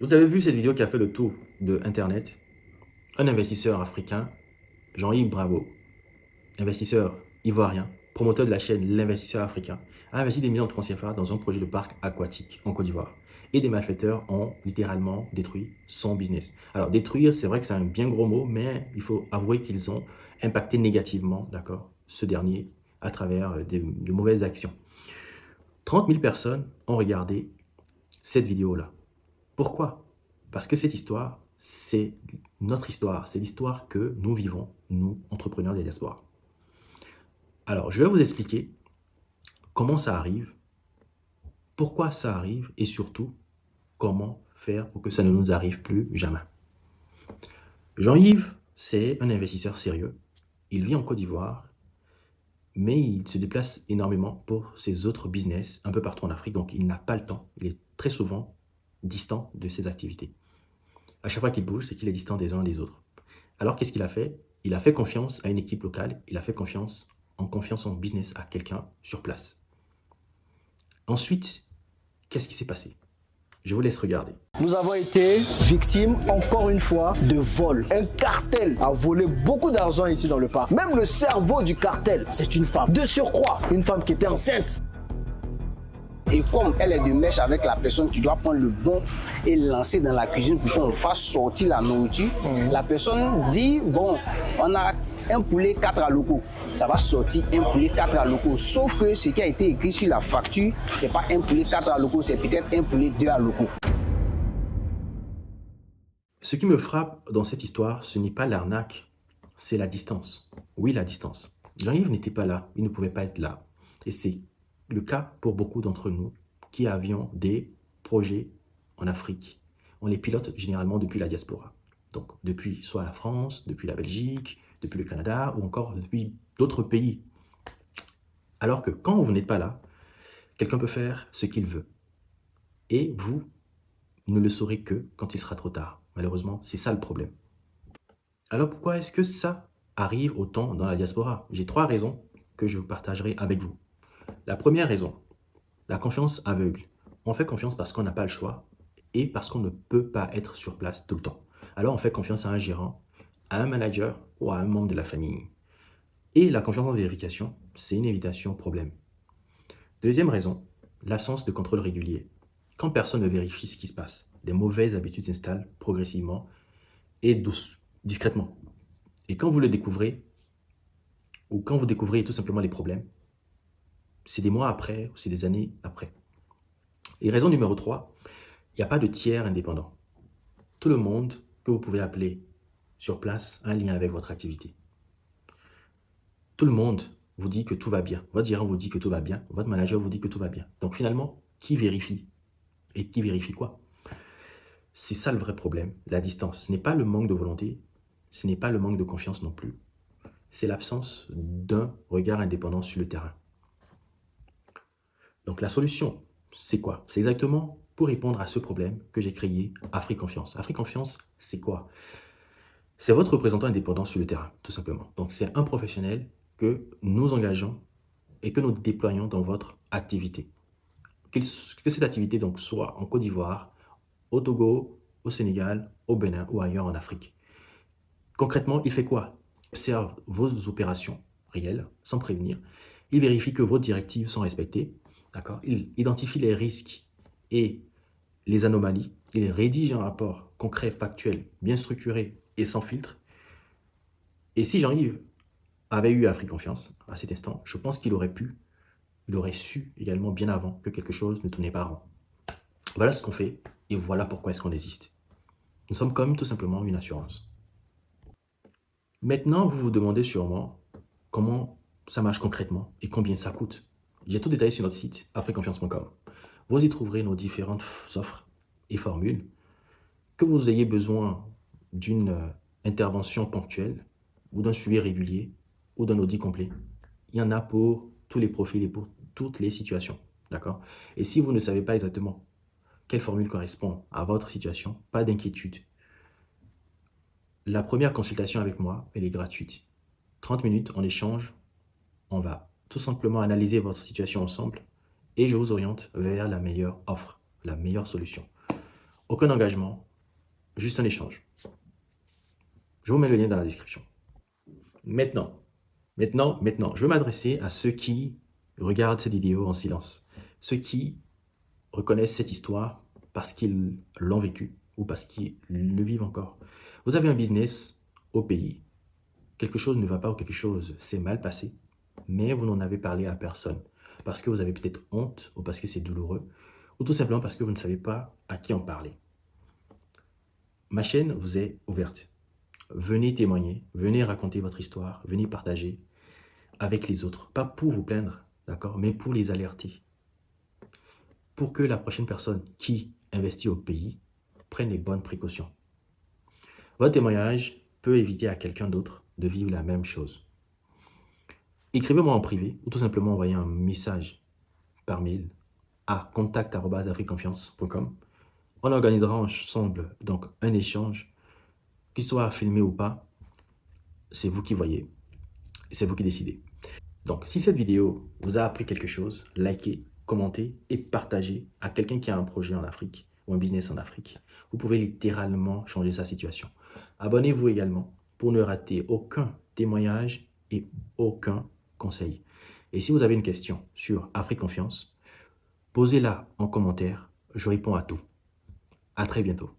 Vous avez vu cette vidéo qui a fait le tour de Internet? Un investisseur africain, Jean-Yves Bravo, investisseur ivoirien, promoteur de la chaîne L'Investisseur africain, a investi des millions de francs CFA dans un projet de parc aquatique en Côte d'Ivoire. Et des malfaiteurs ont littéralement détruit son business. Alors détruire, c'est vrai que c'est un bien gros mot, mais il faut avouer qu'ils ont impacté négativement, d'accord, ce dernier à travers de mauvaises actions. 30 000 personnes ont regardé cette vidéo-là. Pourquoi? Parce que cette histoire, c'est notre histoire. C'est l'histoire que nous vivons, nous, entrepreneurs des diasporas. Alors, je vais vous expliquer comment ça arrive, pourquoi ça arrive et surtout, comment faire pour que ça ne nous arrive plus jamais. Jean-Yves, c'est un investisseur sérieux. Il vit en Côte d'Ivoire, mais il se déplace énormément pour ses autres business un peu partout en Afrique, donc il n'a pas le temps. Il est très souvent distant de ses activités. À chaque fois qu'il bouge, c'est qu'il est distant des uns des autres. Alors, qu'est-ce qu'il a fait? Il a fait confiance à une équipe locale, il a fait confiance en business à quelqu'un sur place. Ensuite, qu'est-ce qui s'est passé? Je vous laisse regarder. Nous avons été victimes, encore une fois, de vol. Un cartel a volé beaucoup d'argent ici dans le parc. Même le cerveau du cartel, c'est une femme. De surcroît, une femme qui était enceinte. Et comme elle est de mèche avec la personne qui doit prendre le bon et lancer dans la cuisine pour qu'on fasse sortir la nourriture, la personne dit, bon, on a un poulet 4 à locaux. Ça va sortir un poulet 4 à locaux. Sauf que ce qui a été écrit sur la facture, c'est pas un poulet 4 à locaux, c'est peut-être un poulet 2 à locaux. Ce qui me frappe dans cette histoire, ce n'est pas l'arnaque, c'est la distance. Oui, la distance. Jean-Yves n'était pas là, il ne pouvait pas être là. Et c'est le cas pour beaucoup d'entre nous qui avions des projets en Afrique. On les pilote généralement depuis la diaspora. Donc depuis soit la France, depuis la Belgique, depuis le Canada ou encore depuis d'autres pays. Alors que quand vous n'êtes pas là, quelqu'un peut faire ce qu'il veut. Et vous ne le saurez que quand il sera trop tard. Malheureusement, c'est ça le problème. Alors pourquoi est-ce que ça arrive autant dans la diaspora? J'ai 3 raisons que je vous partagerai avec vous. La première raison, la confiance aveugle. On fait confiance parce qu'on n'a pas le choix et parce qu'on ne peut pas être sur place tout le temps. Alors on fait confiance à un gérant, à un manager ou à un membre de la famille. Et la confiance en vérification, c'est une évitation au problème. Deuxième raison, l'absence de contrôle régulier. Quand personne ne vérifie ce qui se passe, les mauvaises habitudes s'installent progressivement et discrètement. Et quand vous le découvrez, ou quand vous découvrez tout simplement les problèmes, c'est des mois après ou c'est des années après. Et raison numéro 3, il n'y a pas de tiers indépendant. Tout le monde que vous pouvez appeler sur place a un lien avec votre activité. Tout le monde vous dit que tout va bien. Votre gérant vous dit que tout va bien. Votre manager vous dit que tout va bien. Donc finalement, qui vérifie? Et qui vérifie quoi? C'est ça le vrai problème, la distance. Ce n'est pas le manque de volonté, ce n'est pas le manque de confiance non plus. C'est l'absence d'un regard indépendant sur le terrain. Donc la solution, c'est quoi? C'est exactement pour répondre à ce problème que j'ai créé Afrique Confiance. Afrique Confiance, c'est quoi? C'est votre représentant indépendant sur le terrain, tout simplement. Donc c'est un professionnel que nous engageons et que nous déployons dans votre activité. Que cette activité donc soit en Côte d'Ivoire, au Togo, au Sénégal, au Bénin ou ailleurs en Afrique. Concrètement, il fait quoi? Il observe vos opérations réelles sans prévenir. Il vérifie que vos directives sont respectées. D'accord? Il identifie les risques et les anomalies. Il rédige un rapport concret, factuel, bien structuré et sans filtre. Et si Jean-Yves avait eu Afrique Confiance à cet instant, je pense qu'il aurait su également bien avant que quelque chose ne tournait pas rond. Voilà ce qu'on fait et voilà pourquoi est-ce qu'on existe. Nous sommes comme tout simplement une assurance. Maintenant, vous vous demandez sûrement comment ça marche concrètement et combien ça coûte. J'ai tout détaillé sur notre site afriqueconfiance.com. Vous y trouverez nos différentes offres et formules. Que vous ayez besoin d'une intervention ponctuelle ou d'un suivi régulier ou d'un audit complet, il y en a pour tous les profils et pour toutes les situations. D'accord? Et si vous ne savez pas exactement quelle formule correspond à votre situation, pas d'inquiétude. La première consultation avec moi, elle est gratuite. 30 minutes, on échange, on va tout simplement analyser votre situation ensemble et je vous oriente vers la meilleure offre, la meilleure solution. Aucun engagement, juste un échange. Je vous mets le lien dans la description. Maintenant, je veux m'adresser à ceux qui regardent cette vidéo en silence. Ceux qui reconnaissent cette histoire parce qu'ils l'ont vécu ou parce qu'ils le vivent encore. Vous avez un business au pays. Quelque chose ne va pas ou quelque chose s'est mal passé, mais vous n'en avez parlé à personne. Parce que vous avez peut-être honte ou parce que c'est douloureux ou tout simplement parce que vous ne savez pas à qui en parler. Ma chaîne vous est ouverte. Venez témoigner, venez raconter votre histoire, venez partager avec les autres. Pas pour vous plaindre, d'accord, mais pour les alerter. Pour que la prochaine personne qui investit au pays prenne les bonnes précautions. Votre témoignage peut éviter à quelqu'un d'autre de vivre la même chose. Écrivez-moi en privé ou tout simplement envoyez un message par mail à contact@africonfiance.com. On organisera ensemble donc un échange, qu'il soit filmé ou pas, c'est vous qui voyez, c'est vous qui décidez. Donc, si cette vidéo vous a appris quelque chose, likez, commentez et partagez à quelqu'un qui a un projet en Afrique ou un business en Afrique. Vous pouvez littéralement changer sa situation. Abonnez-vous également pour ne rater aucun témoignage et aucun conseil. Et si vous avez une question sur Afrique Confiance, posez-la en commentaire, je réponds à tout. À très bientôt.